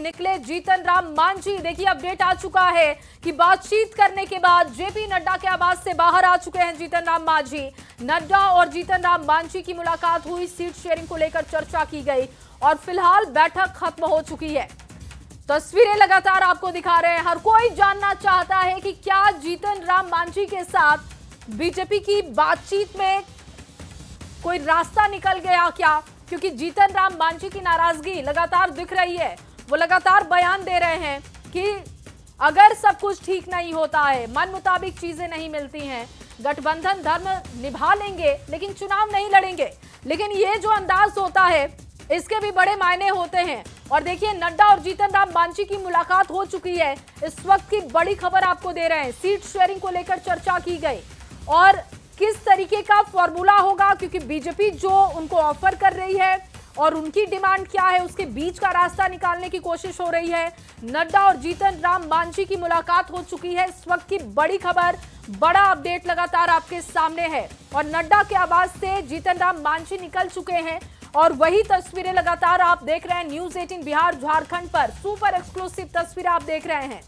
निकले जीतन राम मांझी। देखिए अपडेट आ चुका है कि बातचीत करने के बाद जेपी नड्डा के आवास से बाहर आ चुके हैं जीतन राम मांझी। नड्डा और जीतन राम मांझी की मुलाकात हुई, सीट शेयरिंग को लेकर चर्चा की गई और फिलहाल बैठक खत्म हो चुकी है। तस्वीरें लगातार आपको दिखा रहे हैं। हर कोई जानना चाहता है कि क्या जीतन राम मांझी के साथ बीजेपी की बातचीत में कोई रास्ता निकल गया क्या, क्योंकि जीतन राम मांझी की नाराजगी लगातार दिख रही है। वो लगातार बयान दे रहे हैं कि अगर सब कुछ ठीक नहीं होता है, मन मुताबिक चीजें नहीं मिलती हैं, गठबंधन धर्म निभा लेंगे लेकिन चुनाव नहीं लड़ेंगे। लेकिन ये जो अंदाज होता है इसके भी बड़े मायने होते हैं। और देखिए नड्डा और जीतन राम मांझी की मुलाकात हो चुकी है। इस वक्त की बड़ी खबर आपको दे रहे हैं। सीट शेयरिंग को लेकर चर्चा की गई और किस तरीके का फॉर्मूला होगा, क्योंकि बीजेपी जो उनको ऑफर कर रही है और उनकी डिमांड क्या है, उसके बीच का रास्ता निकालने की कोशिश हो रही है। नड्डा और जीतन राम मांझी की मुलाकात हो चुकी है। इस वक्त की बड़ी खबर, बड़ा अपडेट लगातार आपके सामने है और नड्डा के आवास से जीतन राम मांझी निकल चुके हैं और वही तस्वीरें लगातार आप देख रहे हैं न्यूज़ 18 बिहार झारखंड पर। सुपर एक्सक्लूसिव तस्वीरें आप देख रहे हैं।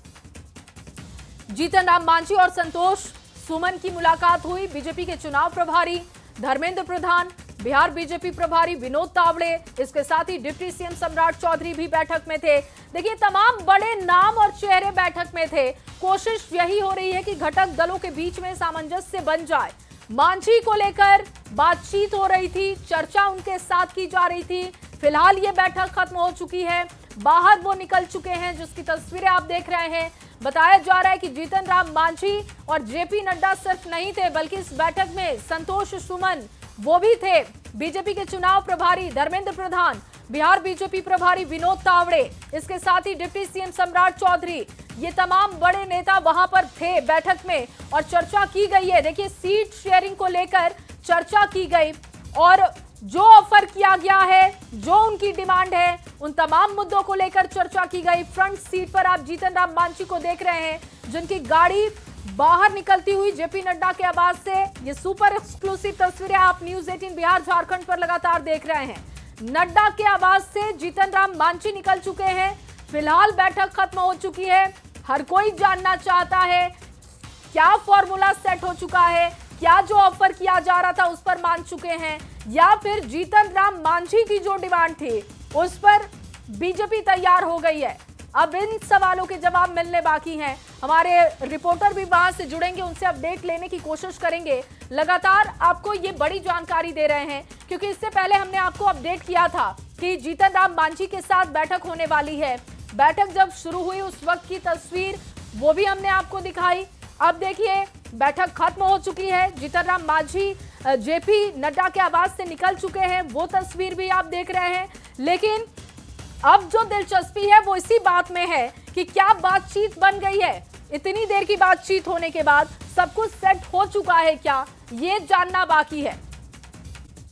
जीतन राम मांझी और संतोष सुमन की मुलाकात हुई। बीजेपी के चुनाव प्रभारी धर्मेंद्र प्रधान, बिहार बीजेपी प्रभारी विनोद तावड़े, इसके साथ ही डिप्टी सीएम सम्राट चौधरी भी बैठक में थे। देखिए तमाम बड़े नाम और चेहरे बैठक में थे। कोशिश यही हो रही है कि घटक दलों के बीच में सामंजस्य बन जाए। मांझी को लेकर बातचीत हो रही थी, चर्चा उनके साथ की जा रही थी। फिलहाल ये बैठक खत्म हो चुकी है, बाहर वो निकल चुके हैं, जिसकी तस्वीरें आप देख रहे हैं। बताया जा रहा है कि जीतन राम मांझी और जेपी नड्डा सिर्फ नहीं थे, बल्कि इस बैठक में संतोष सुमन वो भी थे। बीजेपी के चुनाव प्रभारी धर्मेंद्र प्रधान, बिहार बीजेपी प्रभारी विनोद तावड़े, इसके साथ ही डिप्टी सीएम सम्राट चौधरी, ये तमाम बड़े नेता वहां पर थे बैठक में और चर्चा की गई है। देखिए सीट शेयरिंग को लेकर चर्चा की गई और जो ऑफर किया गया है, जो उनकी डिमांड है, उन तमाम मुद्दों को लेकर चर्चा की गई। फ्रंट सीट पर आप जीतन राम मांझी को देख रहे हैं, जिनकी गाड़ी बाहर निकलती हुई जेपी नड्डा के आवास से। ये सुपर एक्सक्लूसिव तस्वीरें आप न्यूज़ 18 बिहार झारखंड पर लगातार देख रहे हैं। नड्डा के आवास से जीतन राम मांझी निकल चुके हैं। फिलहाल बैठक खत्म हो चुकी है। हर कोई जानना चाहता है क्या फॉर्मूला सेट हो चुका है, क्या जो ऑफर किया जा रहा था उस पर मान चुके हैं, या फिर जीतन राम मांझी की जो डिमांड थी उस पर बीजेपी तैयार हो गई है। अब इन सवालों के जवाब मिलने बाकी हैं। हमारे रिपोर्टर भी वहां से जुड़ेंगे, उनसे अपडेट लेने की कोशिश करेंगे। लगातार आपको ये बड़ी जानकारी दे रहे हैं क्योंकि इससे पहले हमने आपको अपडेट किया था कि जीतन राम मांझी के साथ बैठक होने वाली है। बैठक जब शुरू हुई उस वक्त की तस्वीर वो भी हमने आपको दिखाई। अब देखिए बैठक खत्म हो चुकी है। जीतन राम मांझी जेपी नड्डा के आवास से निकल चुके हैं, वो तस्वीर भी आप देख रहे हैं। लेकिन अब जो दिलचस्पी है वो इसी बात में है कि क्या बातचीत बन गई है। इतनी देर की बातचीत होने के बाद सब कुछ सेट हो चुका है क्या, ये जानना बाकी है।